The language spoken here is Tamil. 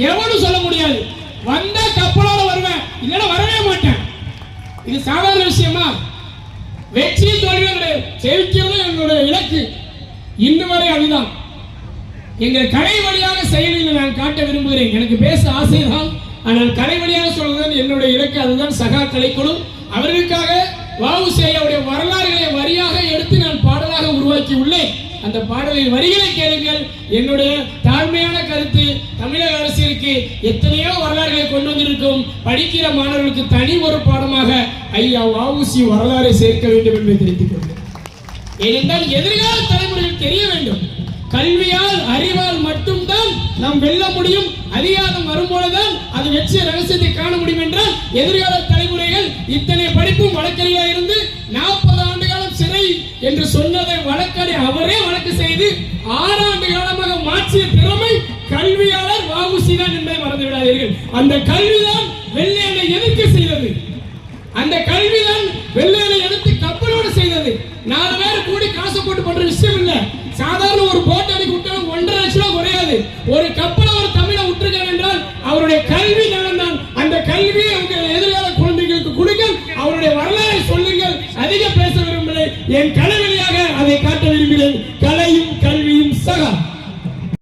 எவனும் சொல்ல முடியாது. வந்தா கப்பலோட வருவேன், இல்லைன்னா வரவே மாட்டேன். இது சாதாரண விஷயமா? வெற்றியும் தோல்வியும் ஜெயிக்கிறது என்னுடைய இலக்கு. இன்று வரை அதுதான். எங்கள் கலை வழியாக செயலில் நான் காட்ட விரும்புகிறேன். எனக்கு பேச ஆசைதான், ஆனால் கலை வழியாக சொல்வதுதான் என்னுடைய இலக்கு. அதுதான் சகா கலைக்குழு. அவர்களுக்காக வ.உ.சி.ஐயாவுடைய வரலாறுகளை வரியாக எடுத்து நான் பாடலாக உருவாக்கி உள்ளேன். அந்த பாடலின் வரிகளை கேளுங்கள். என்னுடைய தாழ்மையான கருத்து, தமிழக அரசிற்கு எத்தனையோ வரலாறுகளை கொண்டு வந்திருக்கும் படிக்கிற மாணவர்களுக்கு தனி ஒரு பாடமாக ஐயா வ.உ.சி வரலாறை சேர்க்க வேண்டும் என்று தெரிவித்துக் கொள்கிறேன். ஏனென்றால் எதிர்கால தலைமுறைகள் தெரிய வேண்டும். கல்வியால் அறிவால் மட்டும்தான் நாம் வெல்ல முடியும். அதிகாரம் வரும்போதுதான் அது வெற்றிய ரகசியத்தை காண முடியும் என்றால் எதிர்கால தலைமுறைகள் இத்தனை படிப்பும் வழக்கறிஞராக இருந்து 40 ஆண்டு காலம் சிறை என்று சொன்னதை வழக்கறி அவரே வழக்கு செய்து 6 ஆண்டு காலமாக மாற்றிய திறமை கல்வியாளர் வ.உ.சி தான் என்பதை மறந்து விடாதீர்கள். அந்த கல்விதான் வெள்ளையனை எதிர்க்க செய்தது. அந்த கல்விதான் வெள்ளையனை எடுத்து கப்பலோடு செய்தது. 4 பேர் கூடி காசு போட்டு பண்ற விஷயம் இல்ல. சாதாரண ஒரு போட் அடி விட்டாலும் 1.5 லட்சம் ரூபாய் குறையாது. ஒரு கப்பலை ஒரு தமிழை விட்டுருக்கார் என்றால் அவருடைய கல்வி நலன்தான். அந்த கல்வியை உங்கள் எதிர்கால குழந்தைகளுக்கு கொடுங்கள். அவருடைய வரலாறை சொல்லுங்கள். அதிக பேச விரும்பலை. என் கலை